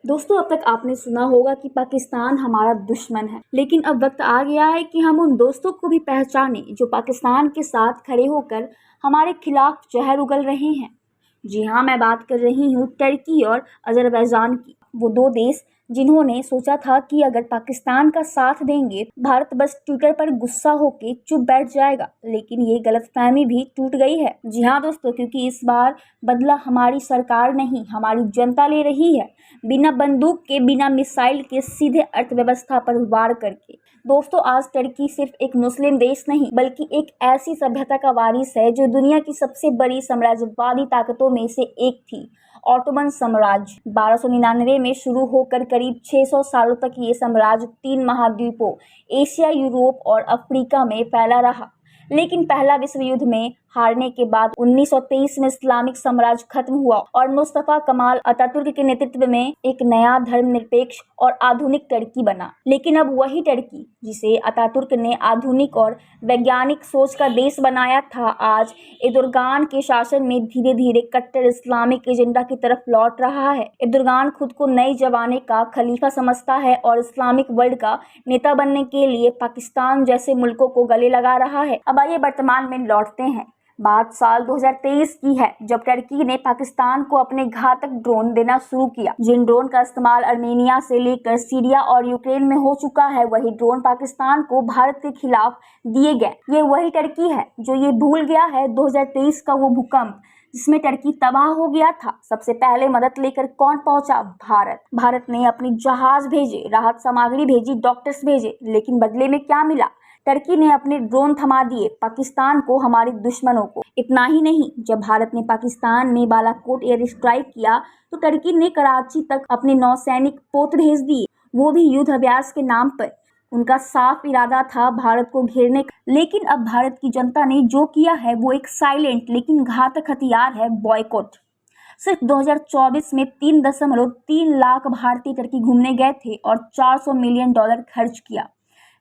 दोस्तों, अब तक आपने सुना होगा कि पाकिस्तान हमारा दुश्मन है, लेकिन अब वक्त आ गया है कि हम उन दोस्तों को भी पहचानें जो पाकिस्तान के साथ खड़े होकर हमारे खिलाफ जहर उगल रहे हैं। जी हाँ, मैं बात कर रही हूँ टर्की और अजरबैजान की। वो दो देश जिन्होंने सोचा था कि अगर पाकिस्तान का साथ देंगे तो भारत बस ट्विटर पर गुस्सा होके चुप बैठ जाएगा, लेकिन ये गलतफहमी भी टूट गई है। जी हाँ दोस्तों, क्योंकि इस बार बदला हमारी सरकार नहीं, हमारी जनता ले रही है, बिना बंदूक के, बिना मिसाइल के, सीधे अर्थव्यवस्था पर वार करके। दोस्तों, आज टर्की सिर्फ एक मुस्लिम देश नहीं बल्कि एक ऐसी सभ्यता का वारिस है जो दुनिया की सबसे बड़ी साम्राज्यवादी ताकतों में से एक थी। ऑटोमन साम्राज्य 1299 में शुरू होकर करीब 600 सालों तक ये साम्राज्य 3 महाद्वीपों एशिया, यूरोप और अफ्रीका में फैला रहा। लेकिन पहला विश्व युद्ध में हारने के बाद 1923 में इस्लामिक साम्राज्य खत्म हुआ और मुस्तफा कमाल अतातुर्क के नेतृत्व में एक नया धर्मनिरपेक्ष और आधुनिक टर्की बना। लेकिन अब वही टर्की जिसे अतातुर्क ने आधुनिक और वैज्ञानिक सोच का देश बनाया था, आज एर्दोगान के शासन में धीरे धीरे कट्टर इस्लामिक एजेंडा की तरफ लौट रहा है। एर्दोगान खुद को नए जमाने का खलीफा समझता है और इस्लामिक वर्ल्ड का नेता बनने के लिए पाकिस्तान जैसे मुल्कों को गले लगा रहा है। अब आइए वर्तमान में लौटते हैं। बात साल 2023 की है, जब टर्की ने पाकिस्तान को अपने घातक ड्रोन देना शुरू किया। जिन ड्रोन का इस्तेमाल अर्मेनिया से लेकर सीरिया और यूक्रेन में हो चुका है, वही ड्रोन पाकिस्तान को भारत के खिलाफ दिए गए। ये वही टर्की है जो ये भूल गया है 2023 का वो भूकंप जिसमें टर्की तबाह हो गया था। सबसे पहले मदद लेकर कौन पहुंचा? भारत। भारत ने अपनी जहाज भेजे, राहत सामग्री भेजी, डॉक्टर्स भेजे, लेकिन बदले में क्या मिला? टर्की ने अपने ड्रोन थमा दिए, पाकिस्तान को, हमारे दुश्मनों को। इतना ही नहीं, जब भारत ने पाकिस्तान में बालाकोट एयर स्ट्राइक किया तो टर्की ने कराची तक अपने नौसैनिक पोत भेज दिए, वो भी युद्ध अभ्यास के नाम पर। उनका साफ इरादा था भारत को घेरने का। लेकिन अब भारत की जनता ने जो किया है वो एक साइलेंट लेकिन घातक हथियार है, बॉयकॉट। सिर्फ 2024 में 3.3 लाख भारतीय टर्की घूमने गए थे और $400 मिलियन खर्च किया।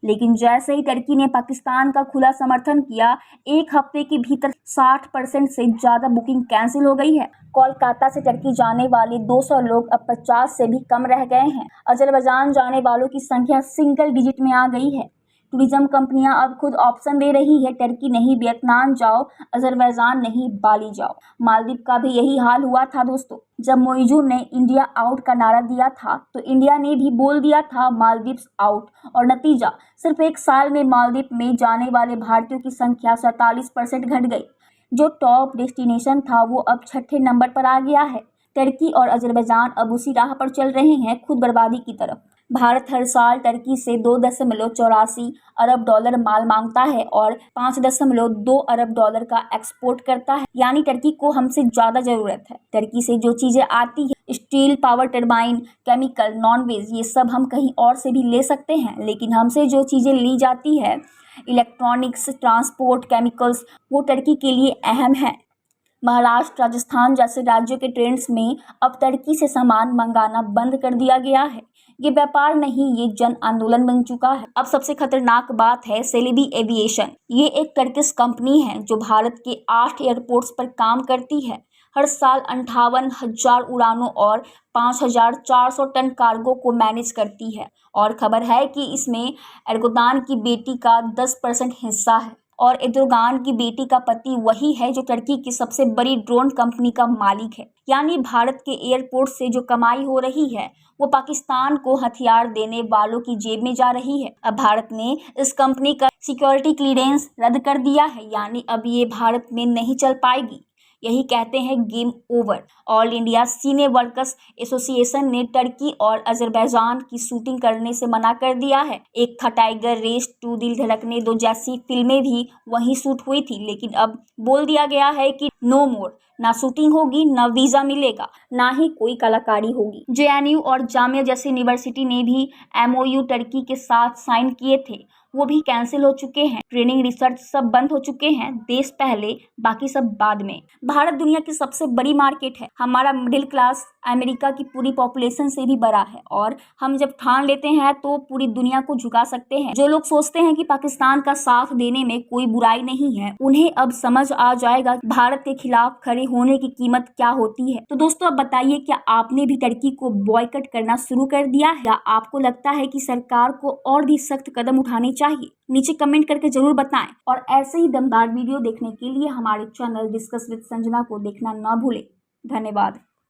लेकिन जैसे ही टर्की ने पाकिस्तान का खुला समर्थन किया, एक हफ्ते के भीतर 60% से ज़्यादा बुकिंग कैंसिल हो गई है। कोलकाता से टर्की जाने वाले 200 लोग अब 50 से भी कम रह गए हैं। अजरबैजान जाने वालों की संख्या सिंगल डिजिट में आ गई है। टूरिज्म कंपनियां अब खुद ऑप्शन दे रही है, टर्की नहीं वियतनाम जाओ, अजरबैजान नहीं बाली जाओ। मालदीव का भी यही हाल हुआ था दोस्तों। जब मोइजू ने इंडिया आउट का नारा दिया था तो इंडिया ने भी बोल दिया था मालदीव्स आउट, और नतीजा सिर्फ एक साल में मालदीव में जाने वाले भारतीयों की संख्या 47% घट गई। जो टॉप डेस्टिनेशन था वो अब 6ठे नंबर पर आ गया है। टर्की और अजरबैजान अब उसी राह पर चल रहे हैं, खुद बर्बादी की तरफ। भारत हर साल टर्की से $2.84 अरब माल मांगता है और $5.2 अरब का एक्सपोर्ट करता है। यानी टर्की को हमसे ज़्यादा ज़रूरत है। टर्की से जो चीज़ें आती है, steel, power turbine, chemical, non veg, ये सब हम कहीं और से भी ले सकते हैं, लेकिन हमसे जो चीज़ें ली जाती है, इलेक्ट्रॉनिक्स, ट्रांसपोर्ट, केमिकल्स, वो टर्की के लिए अहम है। महाराष्ट्र, राजस्थान जैसे राज्यों के ट्रेन्स में अब टर्की से सामान मंगाना बंद कर दिया गया है। ये व्यापार नहीं, ये जन आंदोलन बन चुका है। अब सबसे खतरनाक बात है सेलेबी एविएशन। ये एक टर्किश कंपनी है जो भारत के 8 एयरपोर्ट्स पर काम करती है। हर साल 58,000 उड़ानों और 5,400 टन कार्गो को मैनेज करती है। और खबर है कि इसमें एर्दोगान की बेटी का 10% हिस्सा है। और एर्दोगान की बेटी का पति वही है जो टर्की की सबसे बड़ी ड्रोन कंपनी का मालिक है। यानी भारत के एयरपोर्ट से जो कमाई हो रही है वो पाकिस्तान को हथियार देने वालों की जेब में जा रही है। अब भारत ने इस कंपनी का सिक्योरिटी क्लीयरेंस रद्द कर दिया है, यानी अब ये भारत में नहीं चल पाएगी। यही कहते हैं गेम ओवर। ऑल इंडिया सिने वर्कर्स एसोसिएशन ने टर्की और अजरबैजान की शूटिंग करने से मना कर दिया है। एक था टाइगर रेस 2, दिल धड़कने दो जैसी फिल्में भी वहीं शूट हुई थी, लेकिन अब बोल दिया गया है कि नो मोर, ना शूटिंग होगी, ना वीज़ा मिलेगा, ना ही कोई कलाकारी होगी। जेएनयू और जामिया जैसी यूनिवर्सिटी ने भी एमओयू टर्की के साथ साइन किए थे, वो भी कैंसिल हो चुके हैं। ट्रेनिंग, रिसर्च सब बंद हो चुके हैं। देश पहले, बाकी सब बाद में। भारत दुनिया की सबसे बड़ी मार्केट है। हमारा मिडिल क्लास अमेरिका की पूरी पॉपुलेशन से भी बड़ा है और हम जब ठान लेते हैं तो पूरी दुनिया को झुका सकते हैं। जो लोग सोचते हैं कि पाकिस्तान का साथ देने में कोई बुराई नहीं है, उन्हें अब समझ आ जाएगा कि भारत के खिलाफ खड़े होने की कीमत क्या होती है। तो दोस्तों, अब बताइए, क्या आपने भी टर्की को बॉयकॉट करना शुरू कर दिया है या आपको लगता है कि सरकार को और भी सख्त कदम उठाने चाहिए? नीचे कमेंट करके जरूर बताएं और ऐसे ही दमदार वीडियो देखने के लिए हमारे चैनल डिस्कस विद संजना को देखना ना भूलें। धन्यवाद।